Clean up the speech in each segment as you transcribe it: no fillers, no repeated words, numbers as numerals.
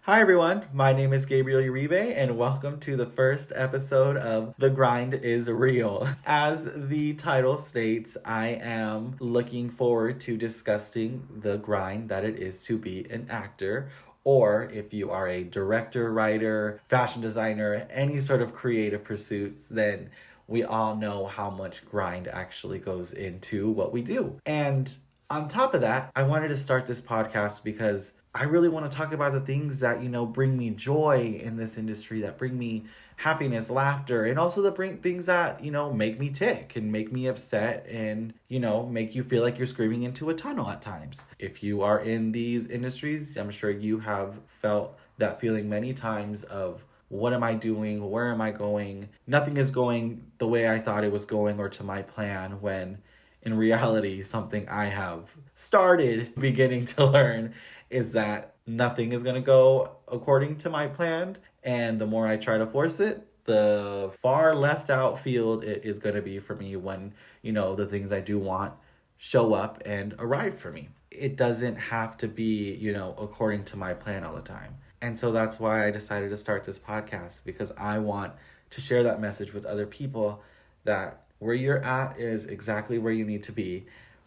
Hi everyone, my name is Gabriel Uribe and welcome to the first episode of The Grind is Real. As the title states, I am looking forward to discussing the grind that it is to be an actor, or if you are a director, writer, fashion designer, any sort of creative pursuits, then we all know how much grind actually goes into what we do. And on top of that, I wanted to start this podcast because I really want to talk about the things that, bring me joy in this industry, that bring me happiness, laughter, and also the bring things that, make me tick and make me upset and, make you feel like you're screaming into a tunnel at times. If you are in these industries, I'm sure you have felt that feeling many times of what am I doing? Where am I going? Nothing is going the way I thought it was going or to my plan when in reality, something I have started beginning to learn is that nothing is going to go according to my plan. And the more I try to force it, the far left out field it is going to be for me when, the things I do want show up and arrive for me. It doesn't have to be, according to my plan all the time. And so that's why I decided to start this podcast, because I want to share that message with other people that where you're at is exactly where you need to be.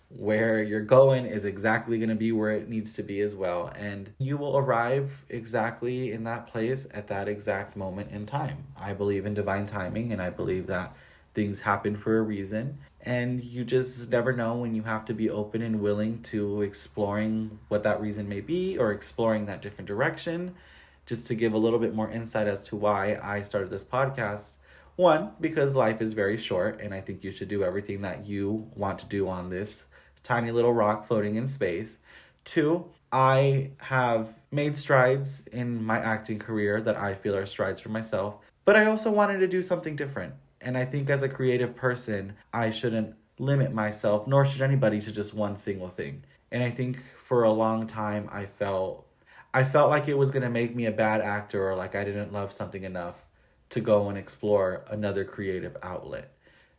Where you're going is exactly going to be where it needs to be as well. And you will arrive exactly in that place at that exact moment in time. I believe in divine timing, and I believe that things happen for a reason. And you just never know when you have to be open and willing to exploring what that reason may be or exploring that different direction. Just to give a little bit more insight as to why I started this podcast. One, because life is very short, and I think you should do everything that you want to do on this tiny little rock floating in space. Two, I have made strides in my acting career that I feel are strides for myself, but I also wanted to do something different. And I think as a creative person, I shouldn't limit myself, nor should anybody, to just one single thing. And I think for a long time, I felt like it was going to make me a bad actor, or like I didn't love something enough to go and explore another creative outlet,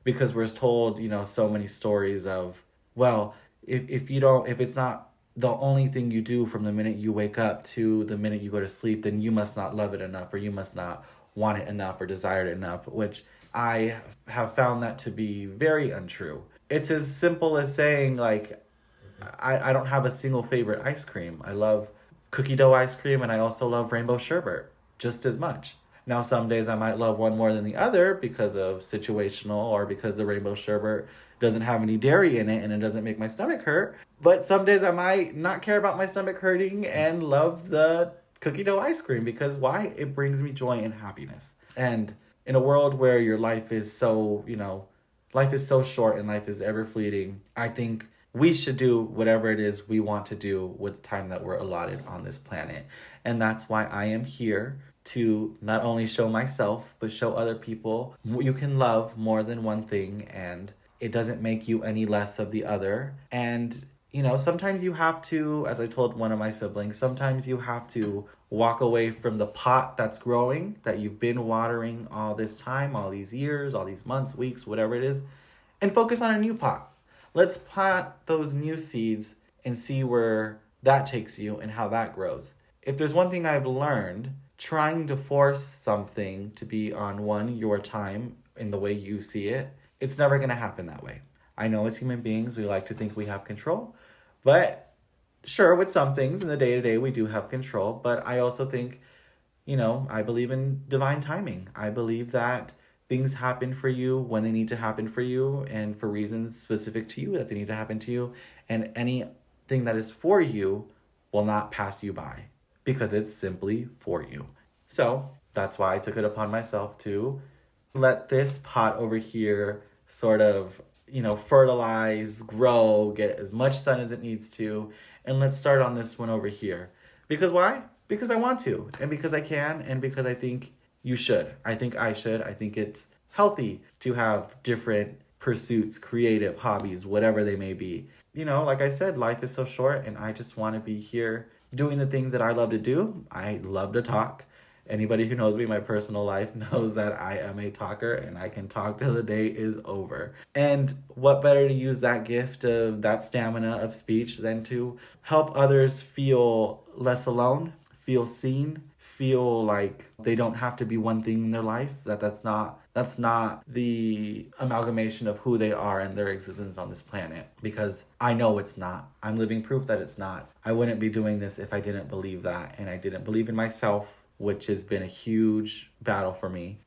because we're told, so many stories of, well, if it's not the only thing you do from the minute you wake up to the minute you go to sleep, then you must not love it enough, or you must not want it enough or desire it enough, which I have found that to be very untrue. It's as simple as saying, like, I don't have a single favorite ice cream. I love cookie dough ice cream, and I also love rainbow sherbet just as much. Now, some days I might love one more than the other because of situational, or because the rainbow sherbet doesn't have any dairy in it and it doesn't make my stomach hurt. But some days I might not care about my stomach hurting and love the cookie dough ice cream, because why? It brings me joy and happiness. And in a world where your life is so, life is so short and life is ever fleeting, I think we should do whatever it is we want to do with the time that we're allotted on this planet. And that's why I am here to not only show myself, but show other people you can love more than one thing, and it doesn't make you any less of the other. And, sometimes you have to, as I told one of my siblings, sometimes you have to walk away from the pot that's growing, that you've been watering all this time, all these years, all these months, weeks, whatever it is, and focus on a new pot. Let's plant those new seeds and see where that takes you and how that grows. If there's one thing I've learned, trying to force something to be on your time in the way you see it, it's never going to happen that way. I know as human beings, we like to think we have control, but sure, with some things in the day-to-day, we do have control. But I also think, I believe in divine timing. I believe that things happen for you when they need to happen for you, and for reasons specific to you that they need to happen to you. And anything that is for you will not pass you by, because it's simply for you. So that's why I took it upon myself to let this pot over here sort of, fertilize, grow, get as much sun as it needs to. And let's start on this one over here. Because why? Because I want to, and because I can, and because I think you should. I think I should. I think it's healthy to have different pursuits, creative hobbies, whatever they may be. Like I said, life is so short, and I just want to be here doing the things that I love to do. I love to talk. Anybody who knows me, my personal life, knows that I am a talker, and I can talk till the day is over. And what better to use that gift of that stamina of speech than to help others feel less alone, feel seen, feel like they don't have to be one thing in their life, that's not the amalgamation of who they are and their existence on this planet, because I know it's not. I'm living proof that it's not. I wouldn't be doing this if I didn't believe that, and I didn't believe in myself, which has been a huge battle for me.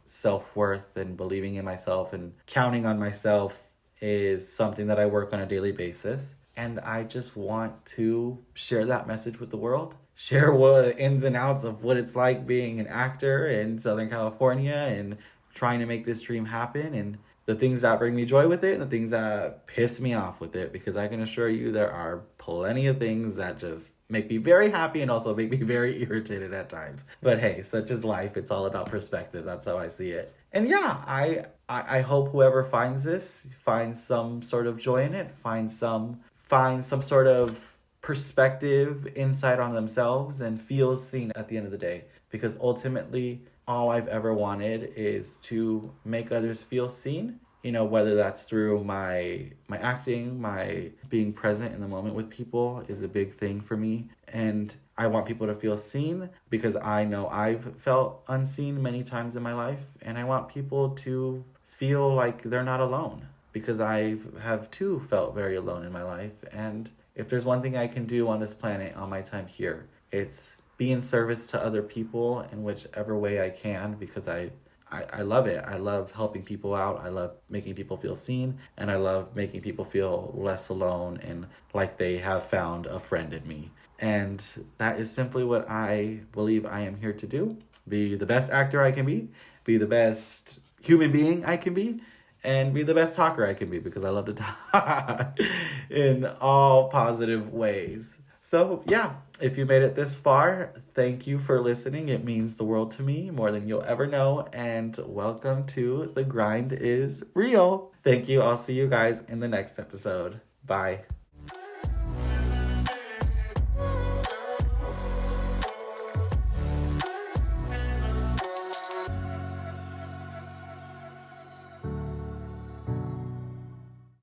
Self-worth and believing in myself and counting on myself is something that I work on a daily basis. And I just want to share that message with the world. Share what ins and outs of what it's like being an actor in Southern California and trying to make this dream happen, and the things that bring me joy with it and the things that piss me off with it, because I can assure you there are plenty of things that just make me very happy and also make me very irritated at times. But hey, such is life. It's all about perspective. That's how I see it. And yeah, I hope whoever finds this finds some sort of joy in it, finds some sort of perspective, insight on themselves, and feels seen at the end of the day. Because ultimately, all I've ever wanted is to make others feel seen. Whether that's through my acting, my being present in the moment with people is a big thing for me. And I want people to feel seen because I know I've felt unseen many times in my life. And I want people to feel like they're not alone, because I have too felt very alone in my life. And if there's one thing I can do on this planet on my time here, it's be in service to other people in whichever way I can, because I love it. I love helping people out. I love making people feel seen, and I love making people feel less alone and like they have found a friend in me. And that is simply what I believe I am here to do. Be the best actor I can be the best human being I can be, and be the best talker I can be, because I love to talk in all positive ways. So yeah, if you made it this far, thank you for listening. It means the world to me, more than you'll ever know. And welcome to The Grind is Real. Thank you. I'll see you guys in the next episode. Bye.